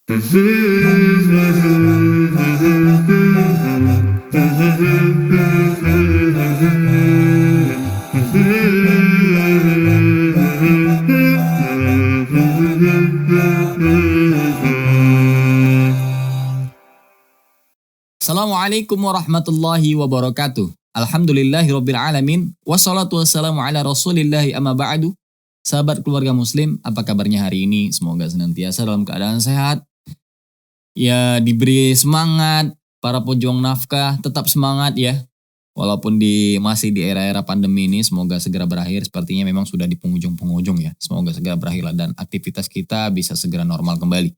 Assalamualaikum warahmatullahi wabarakatuh. Alhamdulillahirabbil alamin wassalatu wassalamu ala Rasulillahi amma ba'du. Sahabat keluarga muslim, apa kabarnya hari ini? Semoga senantiasa dalam keadaan sehat. Ya, diberi semangat para pejuang nafkah, tetap semangat ya. Walaupun masih di era-era pandemi ini, semoga segera berakhir. Sepertinya memang sudah di penghujung-penghujung ya. Semoga segera berakhir dan aktivitas kita bisa segera normal kembali.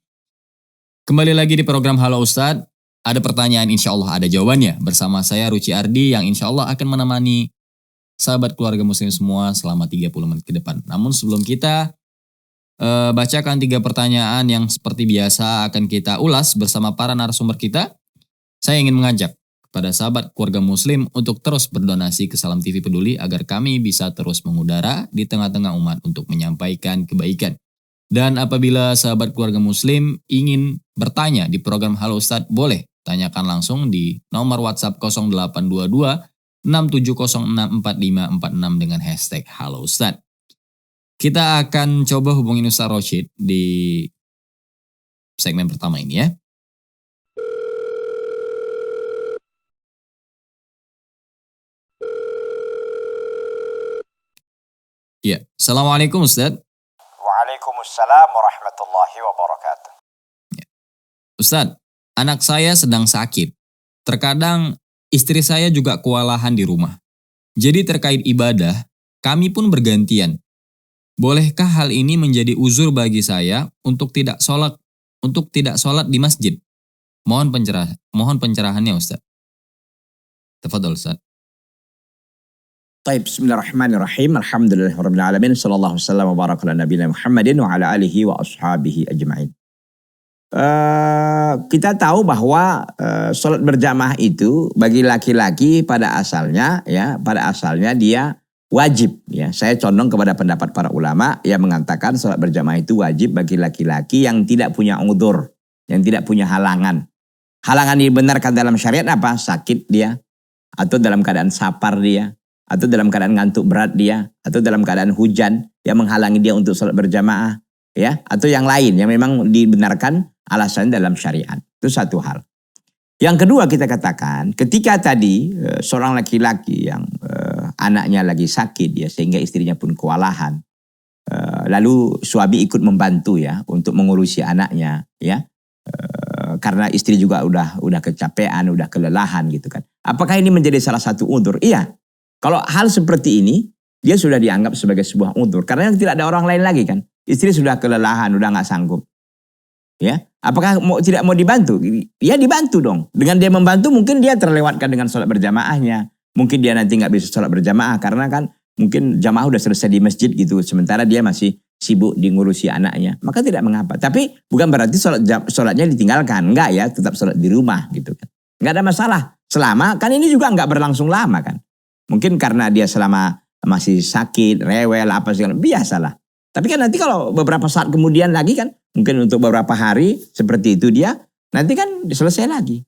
Kembali lagi di program Halo Ustadz. Ada pertanyaan, insya Allah ada jawabannya. Bersama saya Ruci Ardi yang insya Allah akan menemani sahabat keluarga muslim semua selama 30 menit ke depan. Namun sebelum kita bacakan 3 pertanyaan yang seperti biasa akan kita ulas bersama para narasumber kita, saya ingin mengajak kepada sahabat keluarga muslim untuk terus berdonasi ke Salam TV Peduli agar kami bisa terus mengudara di tengah-tengah umat untuk menyampaikan kebaikan. Dan apabila sahabat keluarga muslim ingin bertanya di program Halo Ustadz, boleh tanyakan langsung di nomor WhatsApp 0822 67064546 dengan hashtag Halo Ustadz. Kita akan coba hubungin Ustadz Roshid di segmen pertama ini ya. Ya, Assalamualaikum Ustadz. Waalaikumsalam warahmatullahi wabarakatuh. Ustadz, anak saya sedang sakit. Terkadang istri saya juga kewalahan di rumah. Jadi terkait ibadah, kami pun bergantian. Bolehkah hal ini menjadi uzur bagi saya untuk tidak sholat di masjid? Mohon pencerahannya Ustadz. Tafadhol Ustadz. Baik, bismillahirrahmanirrahim. Alhamdulillahirabbil alamin. Sallallahu wasallam wa baraka ala nabiyina Muhammadin wa ala alihi wa ashabihi ajma'in. Kita tahu bahwa sholat berjamaah itu bagi laki-laki pada asalnya dia wajib ya. Saya condong kepada pendapat para ulama yang mengatakan sholat berjamaah itu wajib bagi laki-laki yang tidak punya udzur, yang tidak punya halangan. Halangan dibenarkan dalam syariat apa? Sakit dia, atau dalam keadaan sapar dia, atau dalam keadaan ngantuk berat dia, atau dalam keadaan hujan yang menghalangi dia untuk sholat berjamaah ya, atau yang lain yang memang dibenarkan alasan dalam syariat. Itu satu hal. Yang kedua kita katakan, ketika tadi seorang laki-laki yang anaknya lagi sakit ya, sehingga istrinya pun kewalahan, lalu suami ikut membantu ya untuk mengurusi anaknya ya, karena istri juga udah kecapean, udah kelelahan gitu kan. Apakah ini menjadi salah satu udzur? Iya. Kalau hal seperti ini dia sudah dianggap sebagai sebuah udzur karena tidak ada orang lain lagi kan. Istri sudah kelelahan, udah nggak sanggup. Ya, apakah tidak mau dibantu? Ya dibantu dong. Dengan dia membantu mungkin dia terlewatkan dengan sholat berjamaahnya. Mungkin dia nanti nggak bisa sholat berjamaah karena kan mungkin jamaah udah selesai di masjid gitu. Sementara dia masih sibuk di ngurusi anaknya. Maka tidak mengapa. Tapi bukan berarti sholatnya ditinggalkan. Enggak ya, tetap sholat di rumah gitu kan. Nggak ada masalah. Selama kan ini juga nggak berlangsung lama kan. Mungkin karena dia selama masih sakit, rewel apa segala, biasalah. Tapi kan nanti kalau beberapa saat kemudian lagi kan, mungkin untuk beberapa hari seperti itu dia, nanti kan selesai lagi.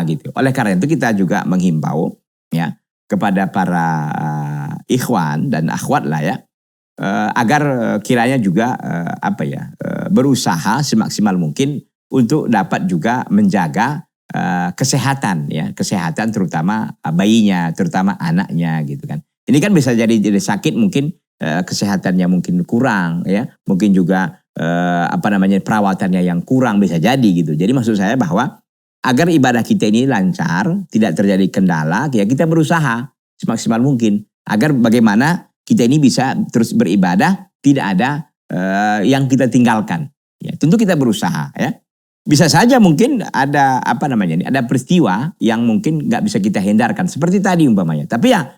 Gitu. Oleh karena itu kita juga menghimbau ya kepada para ikhwan dan akhwat lah ya, agar kiranya juga berusaha semaksimal mungkin untuk dapat juga menjaga kesehatan ya, kesehatan terutama bayinya, terutama anaknya gitu kan. Ini kan bisa jadi sakit mungkin kesehatannya mungkin kurang ya, mungkin juga perawatannya yang kurang bisa jadi gitu. Jadi maksud saya bahwa agar ibadah kita ini lancar, tidak terjadi kendala, ya kita berusaha semaksimal mungkin agar bagaimana kita ini bisa terus beribadah, tidak ada yang kita tinggalkan. Ya, tentu kita berusaha ya. Bisa saja mungkin ada ada peristiwa yang mungkin nggak bisa kita hindarkan seperti tadi umpamanya. Tapi ya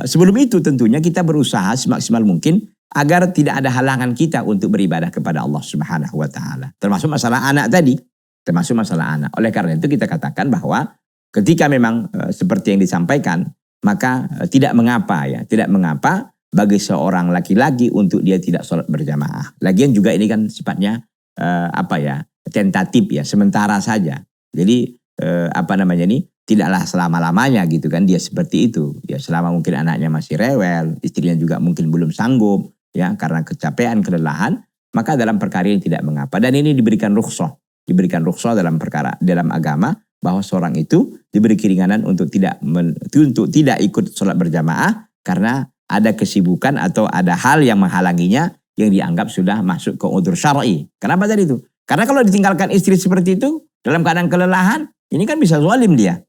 sebelum itu tentunya kita berusaha semaksimal mungkin agar tidak ada halangan kita untuk beribadah kepada Allah Subhanahu wa taala. Termasuk masalah anak tadi, termasuk masalah anak. Oleh karena itu kita katakan bahwa ketika memang seperti yang disampaikan, maka tidak mengapa bagi seorang laki-laki untuk dia tidak sholat berjamaah. Lagian juga ini kan sifatnya tentatif ya, sementara saja. Jadi tidaklah selama-lamanya gitu kan dia seperti itu. Ya selama mungkin anaknya masih rewel, istrinya juga mungkin belum sanggup ya karena kecapean, kelelahan, maka dalam perkara ini tidak mengapa. Dan ini diberikan rukhsah dalam agama bahwa seorang itu diberi keringanan untuk tidak ikut sholat berjamaah karena ada kesibukan atau ada hal yang menghalanginya yang dianggap sudah masuk ke udzur syar'i. Kenapa tadi itu? Karena kalau ditinggalkan istri seperti itu dalam keadaan kelelahan, ini kan bisa zalim dia.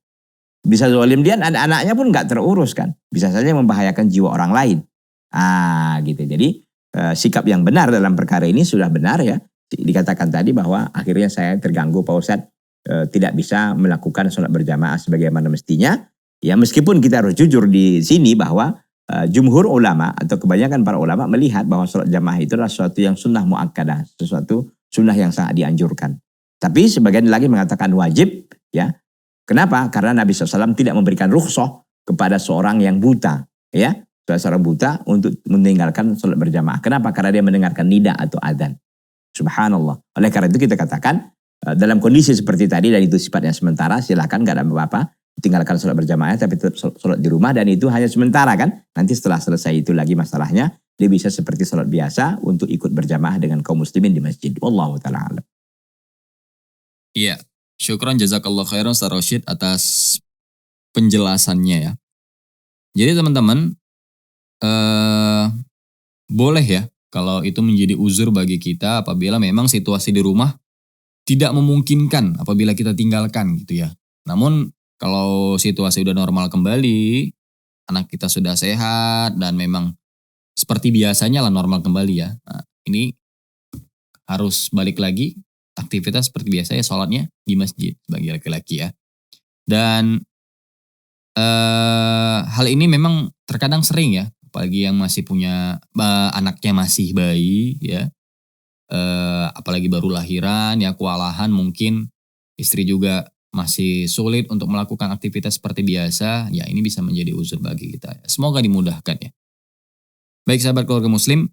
Bisa zalim dia, anak-anaknya pun nggak terurus kan. Bisa saja membahayakan jiwa orang lain. Gitu. Jadi sikap yang benar dalam perkara ini sudah benar ya. Dikatakan tadi bahwa akhirnya saya terganggu Pak Ustadz, tidak bisa melakukan sholat berjamaah sebagaimana mestinya. Ya meskipun kita harus jujur di sini bahwa jumhur ulama atau kebanyakan para ulama melihat bahwa sholat jamaah itu adalah sesuatu yang sunnah muakkadah, sesuatu sunnah yang sangat dianjurkan. Tapi sebagian lagi mengatakan wajib ya. Kenapa? Karena Nabi SAW tidak memberikan rukhsah kepada seorang yang buta ya. Seorang buta untuk meninggalkan sholat berjamaah. Kenapa? Karena dia mendengarkan nida atau adzan. Subhanallah. Oleh karena itu kita katakan dalam kondisi seperti tadi dan itu sifatnya sementara, silakan gak ada apa-apa. Tinggalkan sholat berjamaah tapi tetap sholat di rumah dan itu hanya sementara kan. Nanti setelah selesai itu lagi masalahnya, dia bisa seperti sholat biasa untuk ikut berjamaah dengan kaum muslimin di masjid. Wallahu ta'ala alam. Iya, syukran jazakallah khairan Ustaz Rashid atas penjelasannya ya. Jadi teman-teman, boleh ya kalau itu menjadi uzur bagi kita apabila memang situasi di rumah tidak memungkinkan apabila kita tinggalkan gitu ya. Namun kalau situasi udah normal kembali, anak kita sudah sehat dan memang seperti biasanya lah normal kembali ya. Nah, ini harus balik lagi aktivitas seperti biasa ya, sholatnya di masjid bagi laki-laki ya. Dan hal ini memang terkadang sering ya, apalagi yang masih punya anaknya masih bayi ya, apalagi baru lahiran ya, kewalahan mungkin, istri juga masih sulit untuk melakukan aktivitas seperti biasa, ya ini bisa menjadi uzur bagi kita. Semoga dimudahkan ya. Baik sahabat keluarga muslim,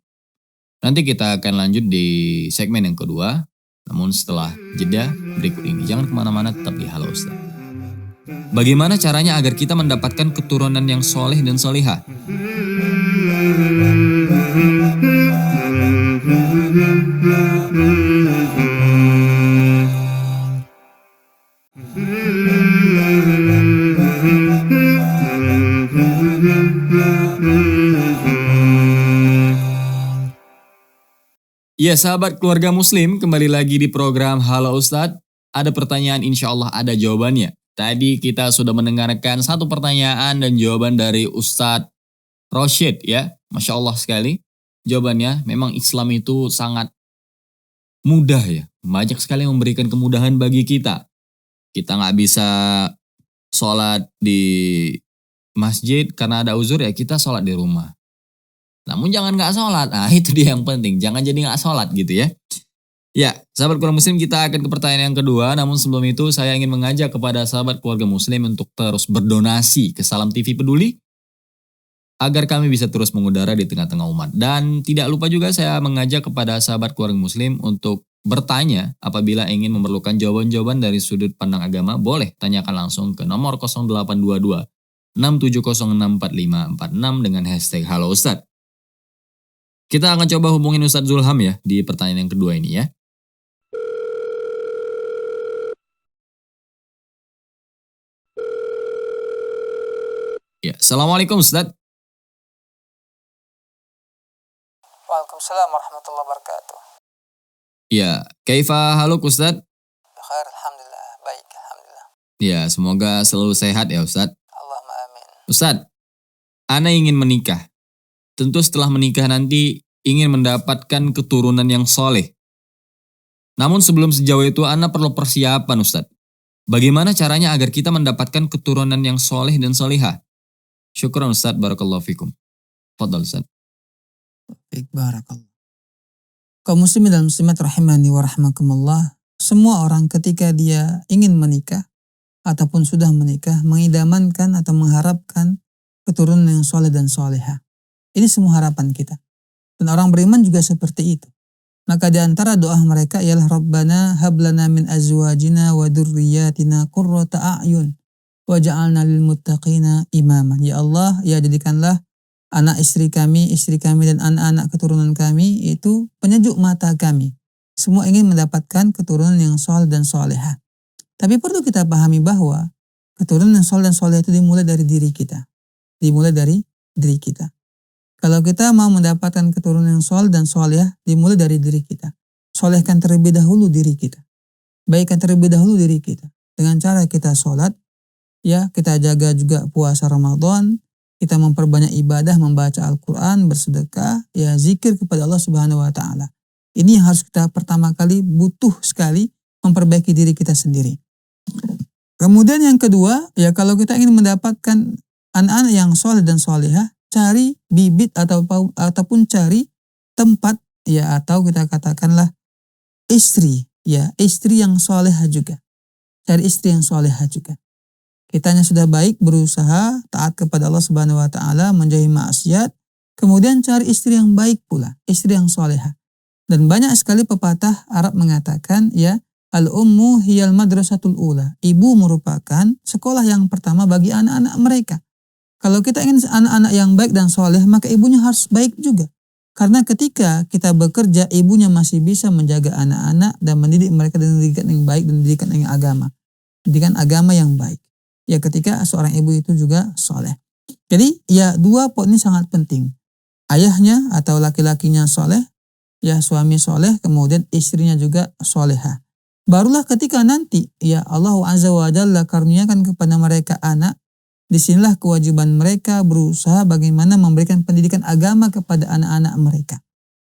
nanti kita akan lanjut di segmen yang kedua, namun setelah jeda berikut ini. Jangan kemana-mana, tetap di Halo Ustaz. Bagaimana caranya agar kita mendapatkan keturunan yang soleh dan solihah? Ya sahabat keluarga muslim, kembali lagi di program Halo Ustadz. Ada pertanyaan, insya Allah ada jawabannya. Tadi kita sudah mendengarkan satu pertanyaan dan jawaban dari Ustadz Rashid ya. Masya Allah sekali. Jawabannya memang Islam itu sangat mudah ya. Banyak sekali yang memberikan kemudahan bagi kita. Kita nggak bisa sholat di masjid karena ada uzur ya, kita sholat di rumah. Namun jangan gak sholat, nah itu dia yang penting, jangan jadi gak sholat gitu ya. Ya, sahabat keluarga muslim, kita akan ke pertanyaan yang kedua, namun sebelum itu saya ingin mengajak kepada sahabat keluarga muslim untuk terus berdonasi ke Salam TV Peduli, agar kami bisa terus mengudara di tengah-tengah umat. Dan tidak lupa juga saya mengajak kepada sahabat keluarga muslim untuk bertanya apabila ingin memerlukan jawaban-jawaban dari sudut pandang agama, boleh tanyakan langsung ke nomor 0822 6706546 dengan hashtag Halo Ustadz. Kita akan coba hubungin Ustadz Zulham ya di pertanyaan yang kedua ini ya. Ya, Assalamualaikum Ustadz. Waalaikumsalam warahmatullahi wabarakatuh. Ya, kaifa haluk Ustadz? Khair, alhamdulillah, baik, alhamdulillah. Ya, semoga selalu sehat ya Ustadz. Allahumma amin. Ustadz, ana ingin menikah. Tentu setelah menikah nanti ingin mendapatkan keturunan yang soleh. Namun sebelum sejauh itu ana perlu persiapan Ustadz. Bagaimana caranya agar kita mendapatkan keturunan yang soleh dan solihah? Syukran Ustadz, barakallahu fikum. Fadal Ustadz. Baik, barakallah. Kaum muslimin dan muslimat rahimani wa rahmakumullah. Semua orang ketika dia ingin menikah ataupun sudah menikah mengidamankan atau mengharapkan keturunan yang soleh dan solehah. Ini semua harapan kita. Dan orang beriman juga seperti itu. Maka di antara doa mereka ialah Rabbana hablana min azwajina wa dzurriyyatina qurrata a'yun waj'alna lil muttaqina imaman. Ya Allah, ya jadikanlah anak istri kami dan anak-anak keturunan kami itu penyejuk mata kami. Semua ingin mendapatkan keturunan yang saleh dan salehah. Tapi perlu kita pahami bahwa keturunan yang saleh dan salehah itu dimulai dari diri kita. Dimulai dari diri kita. Kalau kita mau mendapatkan keturunan yang saleh dan salehah, dimulai dari diri kita. Solehkan terlebih dahulu diri kita. Baikkan terlebih dahulu diri kita. Dengan cara kita sholat, ya kita jaga juga puasa Ramadan, kita memperbanyak ibadah, membaca Al-Quran, bersedekah, ya zikir kepada Allah Subhanahu Wa Taala. Ini yang harus kita pertama kali butuh sekali memperbaiki diri kita sendiri. Kemudian yang kedua, ya kalau kita ingin mendapatkan anak-anak yang saleh dan salehah, cari bibit ataupun cari tempat, ya atau kita katakanlah istri, ya istri yang salehah juga. Cari istri yang salehah juga. Kitanya sudah baik, berusaha taat kepada Allah Subhanahu Wa Taala, menjauhi maksiat, kemudian cari istri yang baik pula, istri yang salehah. Dan banyak sekali pepatah Arab mengatakan, ya al-ummu hiyal madrasatul ula. Ibu merupakan sekolah yang pertama bagi anak-anak mereka. Kalau kita ingin anak-anak yang baik dan soleh, maka ibunya harus baik juga. Karena ketika kita bekerja, ibunya masih bisa menjaga anak-anak dan mendidik mereka dengan pendidikan yang baik dan pendidikan yang agama. Pendidikan agama yang baik. Ya ketika seorang ibu itu juga soleh. Jadi ya dua poin ini sangat penting. Ayahnya atau laki-lakinya soleh, ya suami soleh, kemudian istrinya juga solehah. Barulah ketika nanti ya Allah Azza wa Jalla karuniakan kepada mereka anak, disinilah kewajiban mereka berusaha bagaimana memberikan pendidikan agama kepada anak-anak mereka.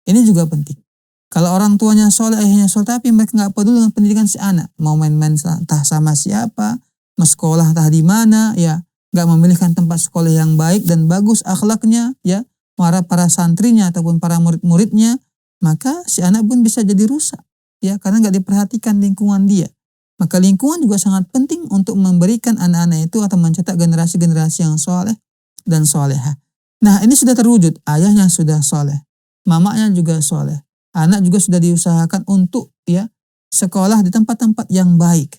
Ini juga penting. Kalau orang tuanya soleh, ayahnya soleh, tapi mereka nggak peduli dengan pendidikan si anak. Mau main-main entah sama siapa, mau sekolah entah di mana, ya nggak memilihkan tempat sekolah yang baik dan bagus akhlaknya, ya para santrinya ataupun para murid-muridnya, maka si anak pun bisa jadi rusak, ya karena nggak diperhatikan lingkungan dia. Maka lingkungan juga sangat penting untuk memberikan anak-anak itu atau mencetak generasi-generasi yang soleh dan solehah. Nah ini sudah terwujud, ayahnya sudah soleh, mamanya juga soleh, anak juga sudah diusahakan untuk ya sekolah di tempat-tempat yang baik,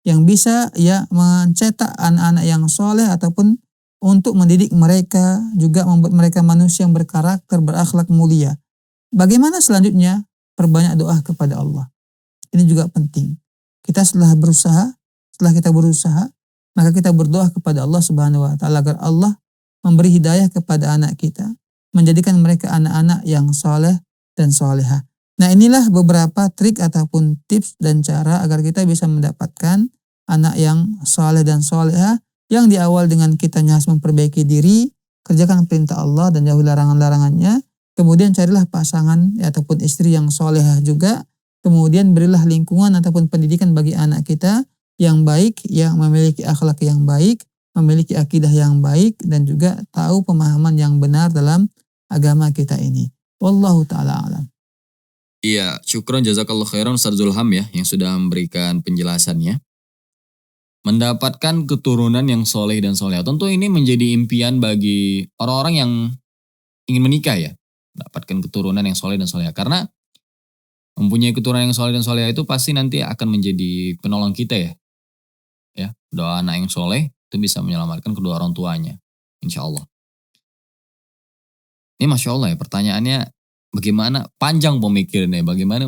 yang bisa ya mencetak anak-anak yang soleh ataupun untuk mendidik mereka, juga membuat mereka manusia yang berkarakter, berakhlak mulia. Bagaimana selanjutnya? Perbanyak doa kepada Allah. Ini juga penting. Setelah kita berusaha, maka kita berdoa kepada Allah Subhanahu Wa Taala agar Allah memberi hidayah kepada anak kita, menjadikan mereka anak-anak yang soleh dan solehah. Nah inilah beberapa trik ataupun tips dan cara agar kita bisa mendapatkan anak yang soleh dan solehah, yang diawal dengan kita harus memperbaiki diri, kerjakan perintah Allah dan jauhi larangan-larangannya, kemudian carilah pasangan ataupun istri yang solehah juga. Kemudian berilah lingkungan ataupun pendidikan bagi anak kita yang baik, yang memiliki akhlak yang baik, memiliki akidah yang baik, dan juga tahu pemahaman yang benar dalam agama kita ini. Wallahu ta'ala alam. Iya, syukron jazakallah khairan Ustaz Zulham ya, yang sudah memberikan penjelasannya. Mendapatkan keturunan yang soleh dan soleh. Tentu ini menjadi impian bagi orang-orang yang ingin menikah ya. Mendapatkan keturunan yang soleh dan soleh. Karena mempunyai keturunan yang soleh dan soleh itu pasti nanti akan menjadi penolong kita ya. Ya, doa anak yang soleh itu bisa menyelamatkan kedua orang tuanya. Insya Allah. Ini Masya Allah ya, pertanyaannya bagaimana, panjang pemikirannya, bagaimana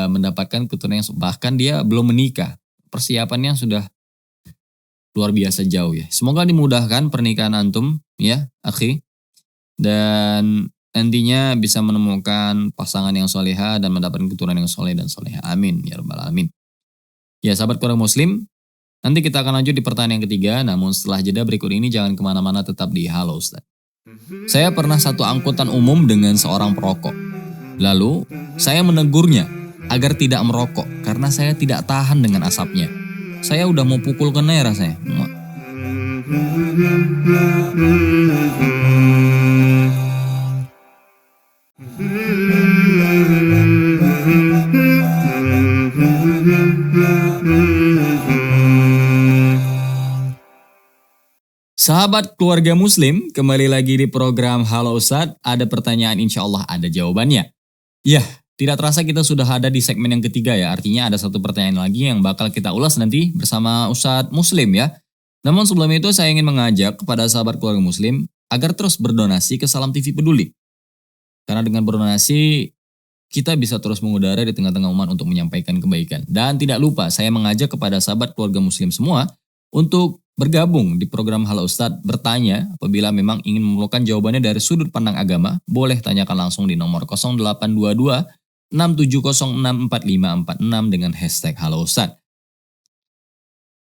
mendapatkan keturunan yang, bahkan dia belum menikah. Persiapannya sudah luar biasa jauh ya. Semoga dimudahkan pernikahan antum ya, akhi. Dan nantinya bisa menemukan pasangan yang soleha dan mendapatkan keturunan yang soleh dan soleha. Amin ya rabbal alamin. Ya sahabat keluarga muslim, nanti kita akan lanjut di pertanyaan yang ketiga. Namun setelah jeda berikut ini jangan kemana-mana, tetap di Halo Ustaz. Saya pernah satu angkutan umum dengan seorang perokok. Lalu saya menegurnya agar tidak merokok karena saya tidak tahan dengan asapnya. Saya udah mau pukul kena rasanya. Sahabat keluarga muslim, kembali lagi di program Halo Ustadz. Ada pertanyaan, insya Allah ada jawabannya. Ya, Tidak terasa kita sudah ada di segmen yang ketiga ya. Artinya ada satu pertanyaan lagi yang bakal kita ulas nanti bersama Ustadz Muslim ya. Namun sebelum itu saya ingin mengajak kepada sahabat keluarga Muslim agar terus berdonasi ke Salam TV Peduli. Karena dengan berdonasi kita bisa terus mengudara di tengah-tengah umat untuk menyampaikan kebaikan. Dan tidak lupa saya mengajak kepada sahabat keluarga Muslim semua untuk bergabung di program Halo Ustadz bertanya apabila memang ingin memerlukan jawabannya dari sudut pandang agama. Boleh tanyakan langsung di nomor 0822 670644546 dengan hashtag Halo Ustadz.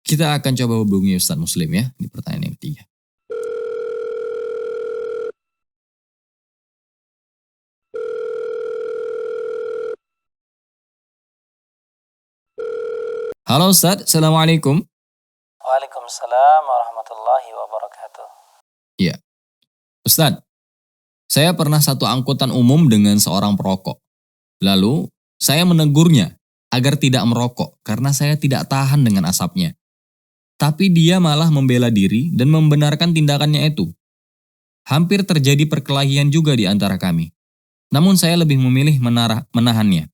Kita akan coba hubungi Ustadz Muslim ya di pertanyaan yang ketiga. Halo Ustadz, Assalamualaikum. Waalaikumsalam warahmatullahi wabarakatuh. Iya, Ustadz, saya pernah satu angkutan umum dengan seorang perokok. Lalu saya menegurnya agar tidak merokok karena saya tidak tahan dengan asapnya. Tapi dia malah membela diri dan membenarkan tindakannya itu. Hampir terjadi perkelahian juga di antara kami. Namun saya lebih memilih menahannya.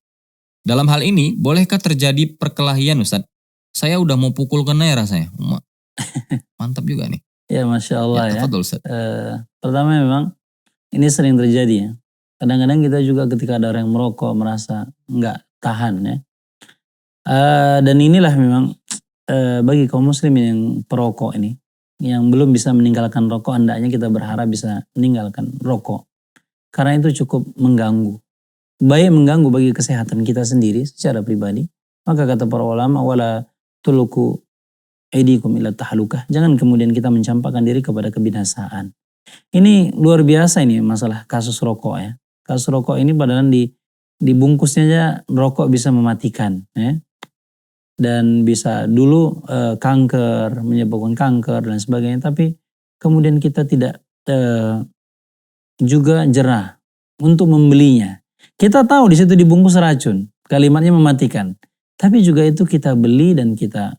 Dalam hal ini, bolehkah terjadi perkelahian Ustadz? Saya udah mau pukul kena ya rasanya. Mantap juga nih. Ya Masya Allah ya. Tafadhol, Ustadz. Pertama memang ini sering terjadi ya. Kadang-kadang kita juga ketika ada orang yang merokok merasa nggak tahan ya. Dan inilah memang bagi kaum muslim yang perokok ini, yang belum bisa meninggalkan rokok, hendaknya kita berharap bisa meninggalkan rokok. Karena itu cukup mengganggu. Baik mengganggu bagi kesehatan kita sendiri secara pribadi. Maka kata para ulama, wala tuluku aidikum ila tahlukah. Jangan kemudian kita mencampakkan diri kepada kebinasaan. Ini luar biasa ini masalah kasus rokok ya. Kasus rokok ini padahal dibungkusnya aja rokok bisa mematikan ya. Dan bisa dulu kanker, menyebabkan kanker dan sebagainya. Tapi kemudian kita tidak juga jerah untuk membelinya. Kita tahu di situ dibungkus racun, kalimatnya mematikan. Tapi juga itu kita beli dan kita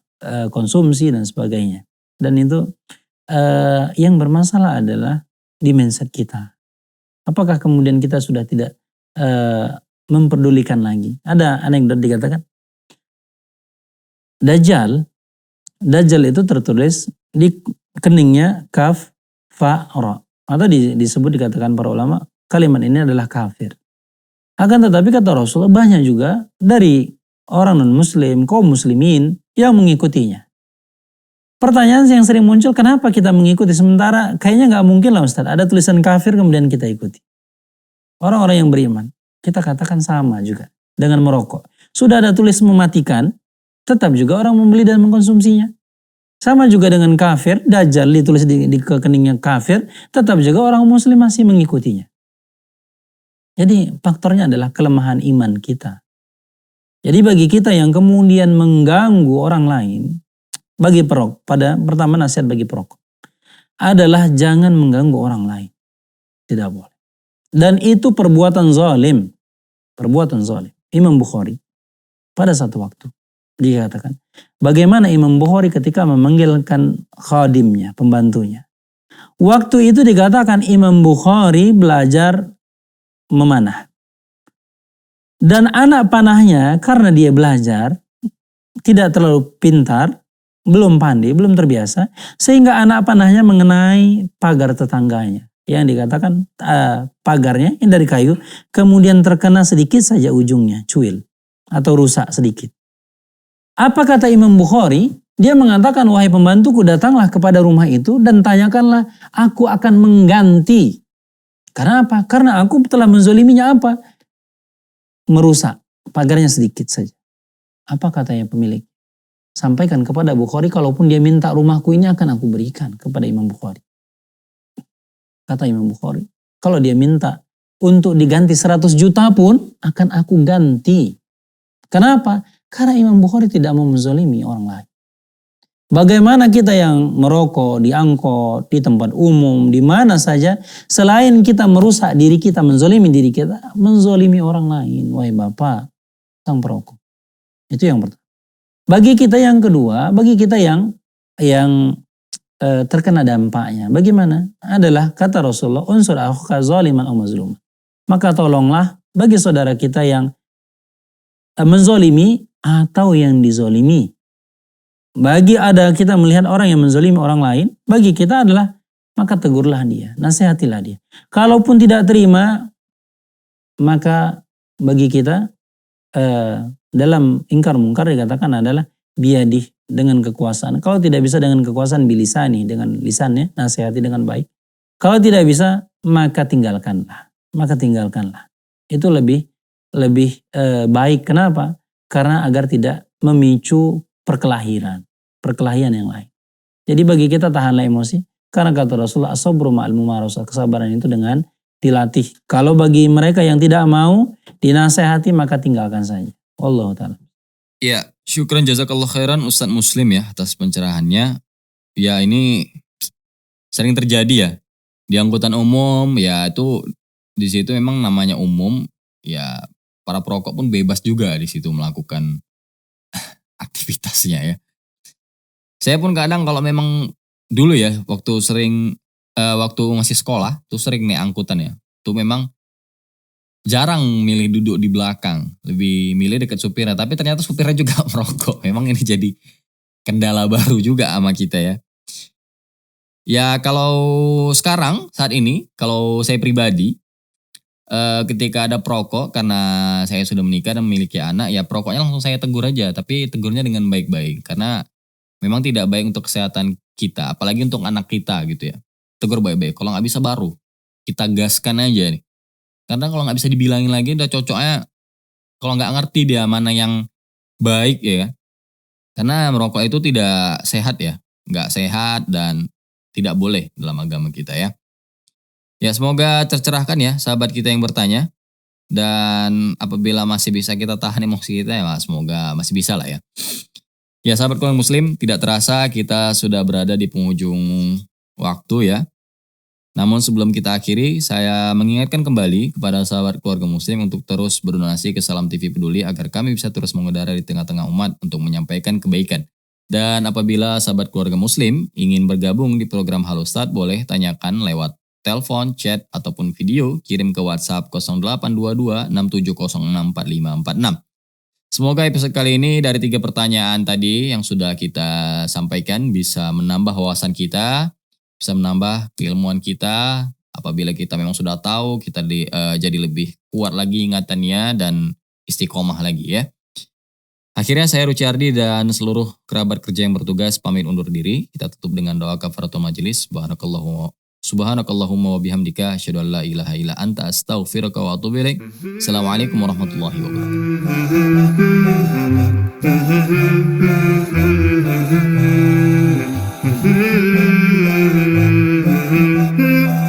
konsumsi dan sebagainya. Dan itu yang bermasalah adalah di mindset kita. Apakah kemudian kita sudah tidak memperdulikan lagi? Ada anekdot dikatakan, Dajjal itu tertulis di keningnya kaf, fa, ra. Atau disebut dikatakan para ulama, kalimat ini adalah kafir. Akan tetapi kata Rasulullah banyak juga dari orang non-muslim, kaum muslimin yang mengikutinya. Pertanyaan yang sering muncul, kenapa kita mengikuti? Sementara kayaknya nggak mungkin lah Ustaz, ada tulisan kafir kemudian kita ikuti. Orang-orang yang beriman, kita katakan sama juga dengan merokok. Sudah ada tulis mematikan, tetap juga orang membeli dan mengkonsumsinya. Sama juga dengan kafir, Dajjal ditulis di keningnya kafir, tetap juga orang muslim masih mengikutinya. Jadi faktornya adalah kelemahan iman kita. Jadi bagi kita yang kemudian mengganggu orang lain, bagi perokok, pertama nasihat bagi perokok adalah jangan mengganggu orang lain. Tidak boleh. Dan itu perbuatan zalim. Perbuatan zalim. Imam Bukhari pada satu waktu dikatakan, bagaimana Imam Bukhari ketika memanggilkan khadimnya, pembantunya. Waktu itu dikatakan Imam Bukhari belajar memanah. Dan anak panahnya karena dia belajar tidak terlalu pintar, belum pandai, belum terbiasa, sehingga anak panahnya mengenai pagar tetangganya. Yang dikatakan pagarnya yang dari kayu, kemudian terkena sedikit saja ujungnya, cuil atau rusak sedikit. Apa kata Imam Bukhari? Dia mengatakan, wahai pembantuku, datanglah kepada rumah itu dan tanyakanlah, aku akan mengganti. Karena apa? Karena aku telah menzoliminya apa? Merusak pagarnya sedikit saja. Apa katanya pemilik? Sampaikan kepada Bukhari, kalaupun dia minta rumahku ini akan aku berikan kepada Imam Bukhari. Kata Imam Bukhari, kalau dia minta untuk diganti 100 juta pun akan aku ganti. Kenapa? Karena Imam Bukhari tidak mau menzolimi orang lain. Bagaimana kita yang merokok di angkot, di tempat umum, di mana saja, selain kita merusak diri kita, menzolimi diri kita, menzolimi orang lain. Wahai Bapak, sang perokok. Itu yang pertama. Bagi kita yang kedua, bagi kita yang terkena dampaknya, bagaimana? Adalah kata Rasulullah, unsur akhuka zaliman aw mazluman. Maka tolonglah bagi saudara kita yang menzolimi atau yang dizolimi. Bagi ada kita melihat orang yang menzolimi orang lain, bagi kita adalah maka tegurlah dia, nasihatilah dia. Kalaupun tidak terima, maka bagi kita dalam ingkar mungkar dikatakan adalah biadih, dengan kekuasaan. Kalau tidak bisa dengan kekuasaan, bilisani, dengan lisannya, nasihati dengan baik. Kalau tidak bisa, maka tinggalkanlah. Maka tinggalkanlah. Itu lebih baik. Kenapa? Karena agar tidak memicu perkelahian yang lain. Jadi bagi kita tahanlah emosi. Karena kata Rasulullah, as-sabru ma'al mumarasah, kesabaran itu dengan dilatih. Kalau bagi mereka yang tidak mau dinasehati, maka tinggalkan saja. Wallahu ta'ala. Ya, syukran jazakallah khairan Ustadz Muslim ya atas pencerahannya. Ya ini sering terjadi ya di angkutan umum, ya itu di situ memang namanya umum, ya para perokok pun bebas juga di situ melakukan aktivitasnya ya. Saya pun kadang kalau memang dulu ya waktu masih sekolah tuh sering naik angkutan ya. Tuh memang jarang milih duduk di belakang, lebih milih dekat supirnya. Tapi ternyata supirnya juga merokok. Memang ini jadi kendala baru juga sama kita ya. Ya kalau sekarang saat ini, kalau saya pribadi, ketika ada perokok karena saya sudah menikah dan memiliki anak, ya perokoknya langsung saya tegur aja. Tapi tegurnya dengan baik-baik karena memang tidak baik untuk kesehatan kita, apalagi untuk anak kita gitu ya. Tegur baik-baik. Kalau nggak bisa baru kita gaskan aja nih. Karena kalau nggak bisa dibilangin lagi udah cocoknya kalau nggak ngerti dia mana yang baik ya. Karena merokok itu tidak sehat ya. Nggak sehat dan tidak boleh dalam agama kita ya. Ya semoga tercerahkan ya sahabat kita yang bertanya. Dan apabila masih bisa kita tahan emosi kita ya semoga masih bisa lah ya. Ya sahabat keluarga muslim, tidak terasa kita sudah berada di penghujung waktu ya. Namun sebelum kita akhiri, saya mengingatkan kembali kepada sahabat keluarga muslim untuk terus berdonasi ke Salam TV Peduli agar kami bisa terus mengudara di tengah-tengah umat untuk menyampaikan kebaikan. Dan apabila sahabat keluarga muslim ingin bergabung di program Halo Ustadz, boleh tanyakan lewat telepon, chat, ataupun video, kirim ke WhatsApp 0822 67064546. Semoga episode kali ini dari 3 pertanyaan tadi yang sudah kita sampaikan bisa menambah wawasan kita, bisa menambah keilmuan kita. Apabila kita memang sudah tahu, kita jadi lebih kuat lagi ingatannya dan istiqomah lagi ya. Akhirnya saya Ruciardi dan seluruh kerabat kerja yang bertugas pamit undur diri. Kita tutup dengan doa kafaratul majelis. Subhanakallahumma wa bihamdika asyhadu an la ilaha illa anta astaghfiruka wa atubu ilaik. Assalamualaikum warahmatullahi wabarakatuh.